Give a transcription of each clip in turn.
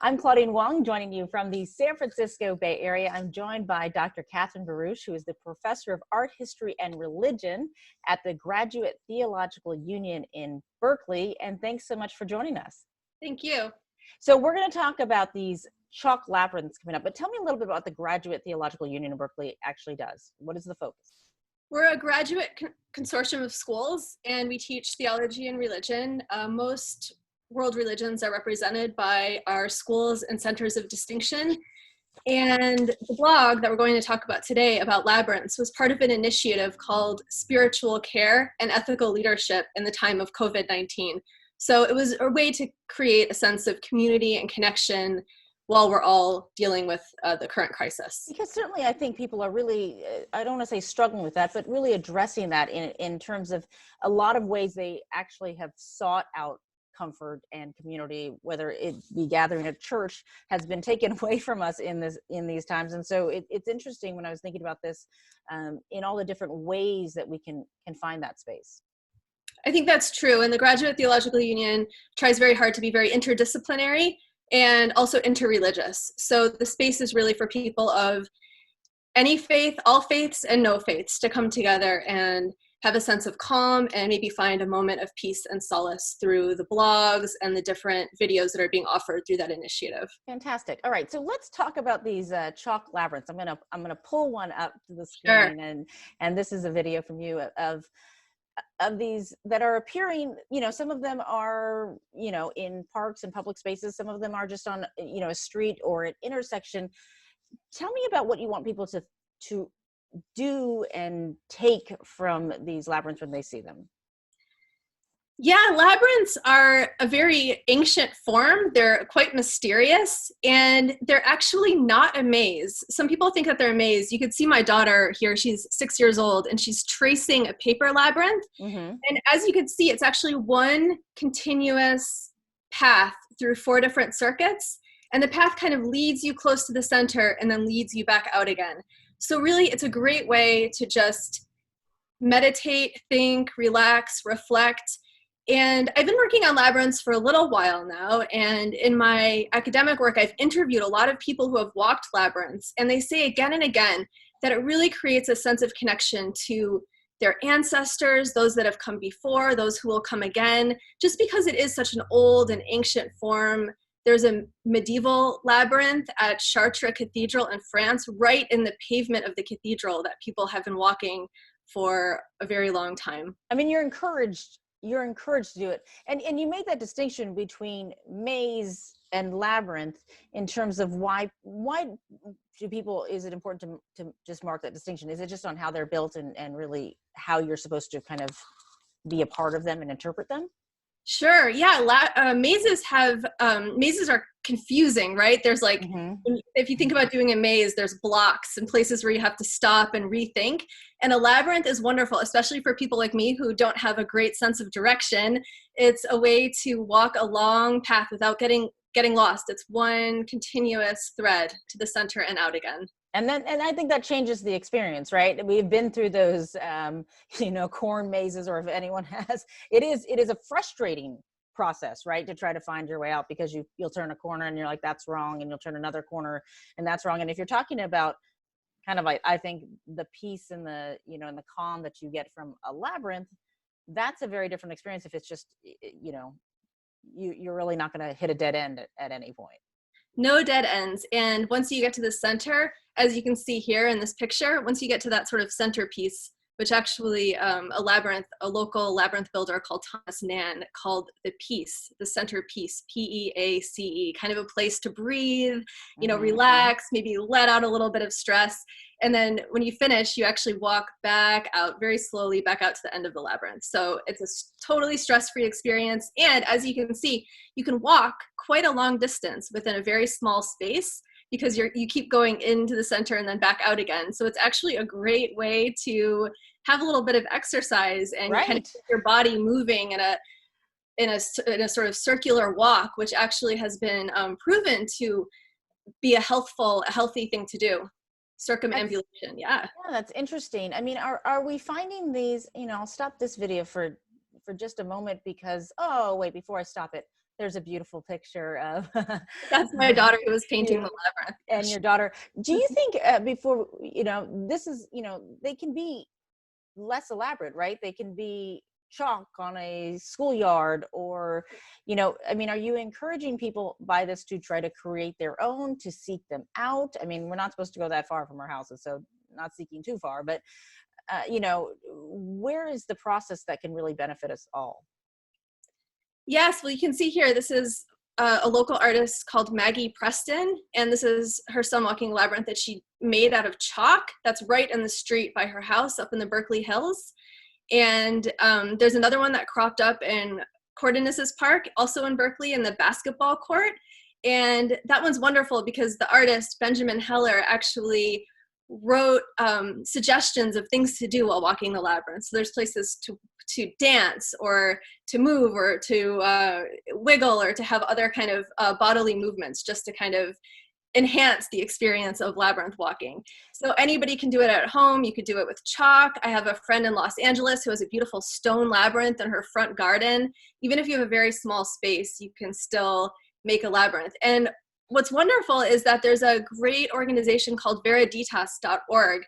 I'm Claudine Wong, joining you from the San Francisco Bay Area. I'm joined by Dr. Kathryn Barush, who is the professor of art history and religion at the Graduate Theological Union in Berkeley. And thanks so much for joining us. Thank you. So we're going to talk about these chalk labyrinths coming up, but tell me a little bit about what the Graduate Theological Union in Berkeley actually does. What is the focus? We're a graduate consortium of schools, and we teach theology and religion. Most world religions are represented by our schools and centers of distinction. And the blog that we're going to talk about today about labyrinths was part of an initiative called Spiritual Care and Ethical Leadership in the time of COVID-19. So it was a way to create a sense of community and connection while we're all dealing with the current crisis. Because certainly I think people are really, I don't want to say struggling with that, but really addressing that in terms of a lot of ways they actually have sought out comfort and community, whether it be gathering at church has been taken away from us in these times. And so it's interesting when I was thinking about this in all the different ways that we can find that space. I think that's true. And the Graduate Theological Union tries very hard to be very interdisciplinary and also interreligious. So the space is really for people of any faith, all faiths, and no faiths to come together and have a sense of calm and maybe find a moment of peace and solace through the blogs and the different videos that are being offered through that initiative. Fantastic. All right, so let's talk about these chalk labyrinths. I'm gonna pull one up to the screen, Sure. and this is a video from you of these that are appearing. Some of them are in parks and public spaces. Some of them are just on a street or an intersection. Tell me about what you want people to do and take from these labyrinths when they see them. Yeah, labyrinths are a very ancient form. They're quite mysterious, and they're actually not a maze. Some people think that they're a maze. You could see my daughter here. She's 6 years old, and she's tracing a paper labyrinth. Mm-hmm. And as you can see, it's actually one continuous path through 4 different circuits. And the path kind of leads you close to the center and then leads you back out again. So really, it's a great way to just meditate, think, relax, reflect. And I've been working on labyrinths for a little while now. And in my academic work, I've interviewed a lot of people who have walked labyrinths. And they say again and again that it really creates a sense of connection to their ancestors, those that have come before, those who will come again, just because it is such an old and ancient form. There's a medieval labyrinth at Chartres Cathedral in France, right in the pavement of the cathedral that people have been walking for a very long time. I mean, you're encouraged to do it. And you made that distinction between maze and labyrinth in terms of why do people, is it important to just mark that distinction? Is it just on how they're built and really how you're supposed to kind of be a part of them and interpret them? Sure. Yeah. Mazes are confusing, right? There's like, if you think about doing a maze, there's blocks and places where you have to stop and rethink. And a labyrinth is wonderful, especially for people like me who don't have a great sense of direction. It's a way to walk a long path without getting lost. It's one continuous thread to the center and out again. And I think that changes the experience, right? We've been through those, corn mazes, or if anyone has, it is a frustrating process, right? To try to find your way out, because you'll turn a corner and you're like, that's wrong. And you'll turn another corner and that's wrong. And if you're talking about kind of like, I think the peace and the, and the calm that you get from a labyrinth, that's a very different experience if it's just, you're really not going to hit a dead end at any point. No dead ends. And once you get to the center, as you can see here in this picture, once you get to that sort of centerpiece, which actually a local labyrinth builder called Thomas Nan called the centerpiece, P-E-A-C-E, kind of a place to breathe, relax, maybe let out a little bit of stress. And then when you finish, you actually walk back out very slowly, back out to the end of the labyrinth. So it's a totally stress-free experience. And as you can see, you can walk quite a long distance within a very small space, because you keep going into the center and then back out again. So it's actually a great way to have a little bit of exercise and kind of keep your body moving in a sort of circular walk, which actually has been proven to be a healthy thing to do. Circumambulation. Yeah, that's interesting. I mean, are we finding these, I'll stop this video for just a moment because, before I stop it, There's a beautiful picture of That's my daughter who was painting the labyrinth. and your daughter. Do you think before, this is, they can be less elaborate, right? They can be chalk on a schoolyard, or, I mean, are you encouraging people by this to try to create their own, to seek them out? I mean, we're not supposed to go that far from our houses, so not seeking too far, but, where is the process that can really benefit us all? Yes, well, you can see here, this is a local artist called Maggie Preston, and this is her Sun Walking Labyrinth that she made out of chalk. That's right in the street by her house up in the Berkeley Hills. And there's another one that cropped up in Cordenis's Park, also in Berkeley, in the basketball court. And that one's wonderful because the artist, Benjamin Heller, actually wrote suggestions of things to do while walking the labyrinth. So there's places to dance, or to move, or to wiggle, or to have other kind of bodily movements, just to kind of enhance the experience of labyrinth walking. So anybody can do it at home. You could do it with chalk. I have a friend in Los Angeles who has a beautiful stone labyrinth in her front garden. Even if you have a very small space, you can still make a labyrinth. And what's wonderful is that there's a great organization called vereditas.org,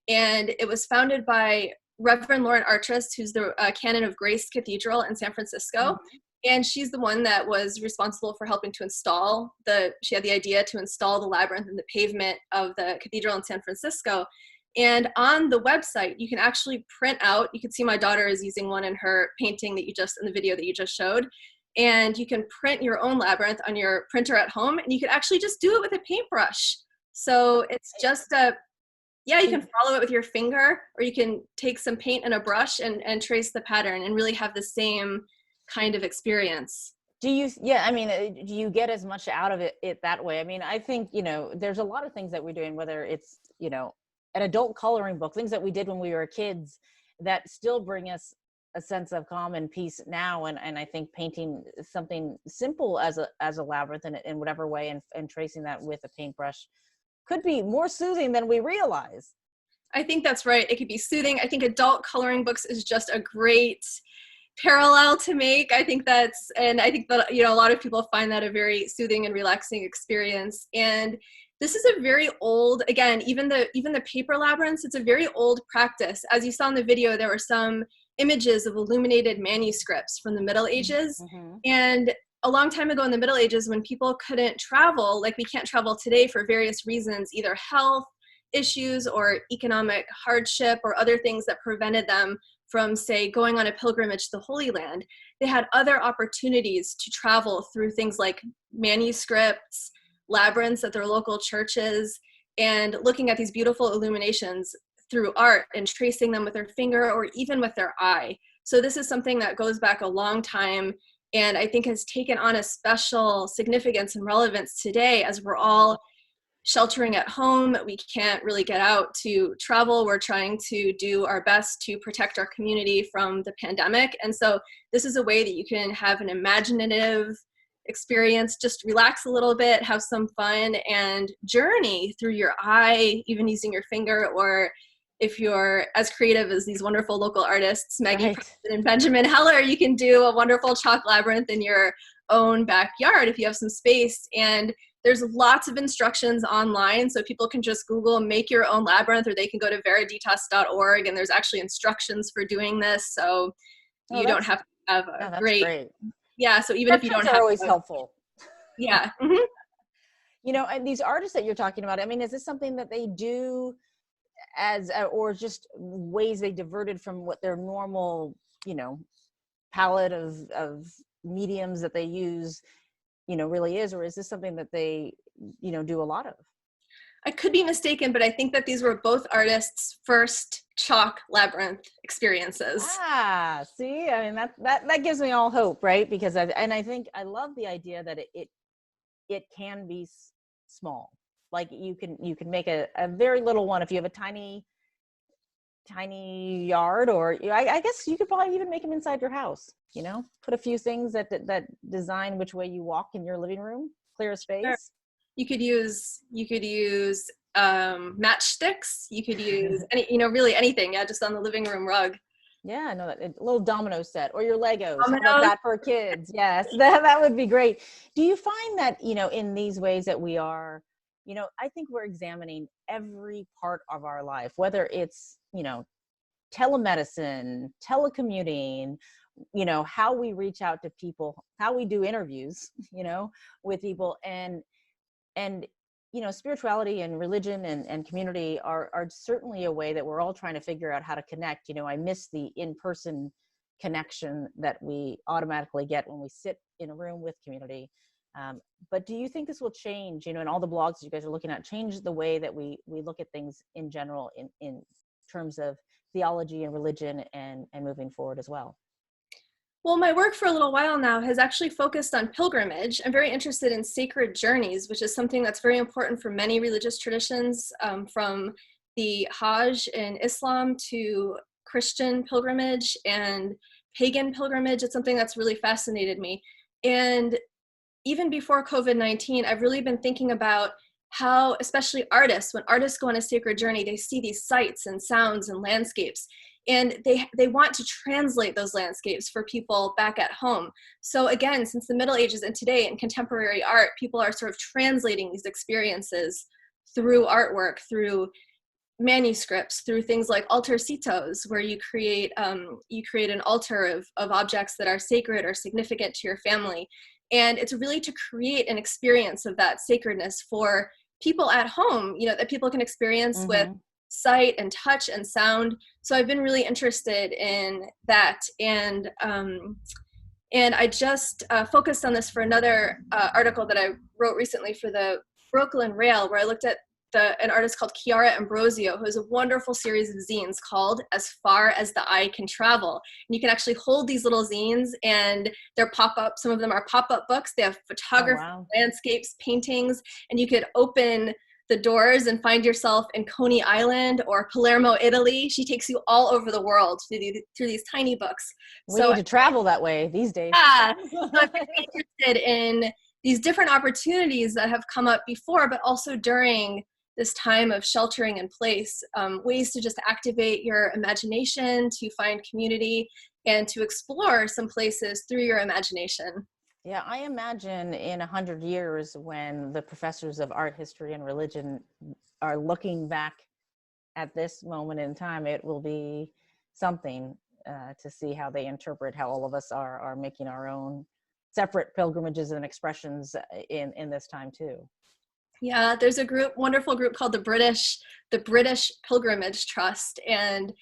and it was founded by Reverend Lauren Artress, who's the canon of Grace Cathedral in San Francisco. Mm-hmm. And she's the one that was responsible for helping to install she had the idea to install the labyrinth in the pavement of the cathedral in San Francisco. And on the website, you can actually print out, you can see my daughter is using one in her painting in the video that you just showed. And you can print your own labyrinth on your printer at home, and you can actually just do it with a paintbrush. So it's just you can follow it with your finger, or you can take some paint and a brush and trace the pattern and really have the same kind of experience. Do you get as much out of it that way? I mean, I think, there's a lot of things that we're doing, whether it's, an adult coloring book, things that we did when we were kids that still bring us a sense of calm and peace now. And I think painting something simple as a labyrinth in whatever way, and tracing that with a paintbrush could be more soothing than we realize. I think that's right. It could be soothing. I think adult coloring books is just a great parallel to make. I think that a lot of people find that a very soothing and relaxing experience. And this is a very old, again, even the paper labyrinths, it's a very old practice. As you saw in the video, there were some images of illuminated manuscripts from the Middle Ages. Mm-hmm. And a long time ago in the Middle Ages, when people couldn't travel, like we can't travel today for various reasons, either health issues or economic hardship or other things that prevented them from, say, going on a pilgrimage to the Holy Land, they had other opportunities to travel through things like manuscripts, labyrinths at their local churches, and looking at these beautiful illuminations through art and tracing them with their finger or even with their eye. So this is something that goes back a long time, and I think has taken on a special significance and relevance today as we're all sheltering at home. We can't really get out to travel. We're trying to do our best to protect our community from the pandemic. And so this is a way that you can have an imaginative experience, just relax a little bit, have some fun, and journey through your eye, even using your finger, or if you're as creative as these wonderful local artists, Maggie Preston and Benjamin Heller, you can do a wonderful chalk labyrinth in your own backyard if you have some space. And there's lots of instructions online, so people can just Google make your own labyrinth, or they can go to vereditas.org, and there's actually instructions for doing this, so you don't have to have a great. Yeah, so even if you don't have, are always helpful. Yeah. Mm-hmm. And these artists that you're talking about, I mean, is this something that they do or just ways they diverted from what their normal, palette of mediums that they use, really is, or is this something that they, do a lot of? I could be mistaken, but I think that these were both artists' first chalk labyrinth experiences. See, I mean, that gives me all hope, right? Because I think I love the idea that it can be small. Like you can make a very little one if you have a tiny yard, or I guess you could probably even make them inside your house. Put a few things that design which way you walk in your living room, clear a space. Sure. You could use matchsticks. You could use really anything. Yeah, just on the living room rug. Yeah, no, a little domino set or your Legos. How about Dominoes. that for kids? Yes, that would be great. Do you find that, in these ways that we are, I think we're examining every part of our life, whether it's, telemedicine, telecommuting, how we reach out to people, how we do interviews, with people, and spirituality and religion and community are certainly a way that we're all trying to figure out how to connect. I miss the in-person connection that we automatically get when we sit in a room with community. But do you think this will change, and all the blogs that you guys are looking at, change the way that we look at things in general in terms of theology and religion and moving forward as well? Well, my work for a little while now has actually focused on pilgrimage. I'm very interested in sacred journeys, which is something that's very important for many religious traditions, from the Hajj in Islam to Christian pilgrimage and pagan pilgrimage. It's something that's really fascinated me. And even before COVID-19, I've really been thinking about how, especially artists, when artists go on a sacred journey, they see these sights and sounds and landscapes, and they want to translate those landscapes for people back at home. So again, since the Middle Ages and today in contemporary art, people are sort of translating these experiences through artwork, through manuscripts, through things like altarcitos, where you create an altar of objects that are sacred or significant to your family. And it's really to create an experience of that sacredness for people at home, that people can experience with sight and touch and sound. So I've been really interested in that. And I just focused on this for another article that I wrote recently for the Brooklyn Rail, where I looked at an artist called Chiara Ambrosio, who has a wonderful series of zines called As Far as the Eye Can Travel. And you can actually hold these little zines, and they're pop-up. Some of them are pop-up books. They have photography, landscapes, paintings, and you could open the doors and find yourself in Coney Island or Palermo, Italy. She takes you all over the world through these tiny books. We need to travel that way these days. Yeah, so I'm really interested in these different opportunities that have come up before, but also during this time of sheltering in place, ways to just activate your imagination, to find community, and to explore some places through your imagination. Yeah, I imagine in 100 years, when the professors of art history and religion are looking back at this moment in time, it will be something to see how they interpret how all of us are making our own separate pilgrimages and expressions in this time too. Yeah, there's a wonderful group called the British Pilgrimage Trust, and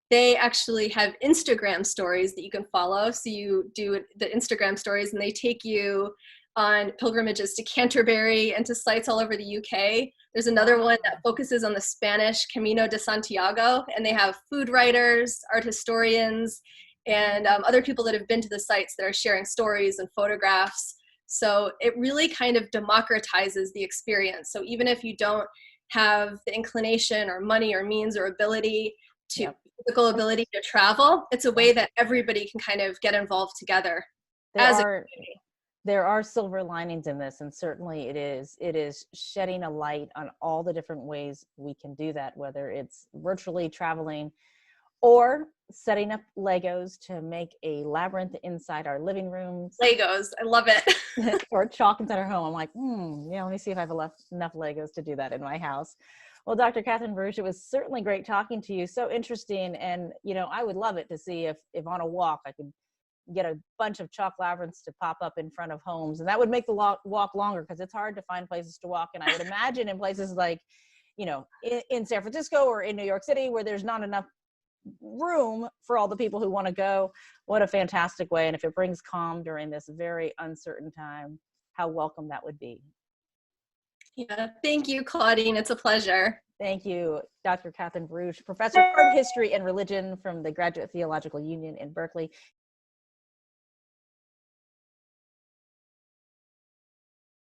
they actually have Instagram stories that you can follow. So you do the Instagram stories, and they take you on pilgrimages to Canterbury and to sites all over the UK. There's another one that focuses on the Spanish Camino de Santiago, and they have food writers, art historians, and other people that have been to the sites that are sharing stories and photographs. So it really kind of democratizes the experience. So even if you don't have the inclination or money or means or ability to physical ability to travel, it's a way that everybody can kind of get involved together as a community. There are silver linings in this, and certainly it is shedding a light on all the different ways we can do that, whether it's virtually traveling or setting up Legos to make a labyrinth inside our living rooms. Legos, I love it. Or chalk inside our home. I'm like, let me see if I have enough Legos to do that in my house. Well, Dr. Kathryn Barush, it was certainly great talking to you. So interesting. And, I would love it to see if on a walk I could get a bunch of chalk labyrinths to pop up in front of homes. And that would make the walk longer, because it's hard to find places to walk. And I would imagine in places like, in San Francisco or in New York City, where there's not enough room for all the people who want to go. What a fantastic way. And if it brings calm during this very uncertain time, how welcome that would be. Yeah, thank you, Claudine. It's a pleasure. Thank you, Dr. Kathryn Barush, Professor of Art History and Religion from the Graduate Theological Union in Berkeley.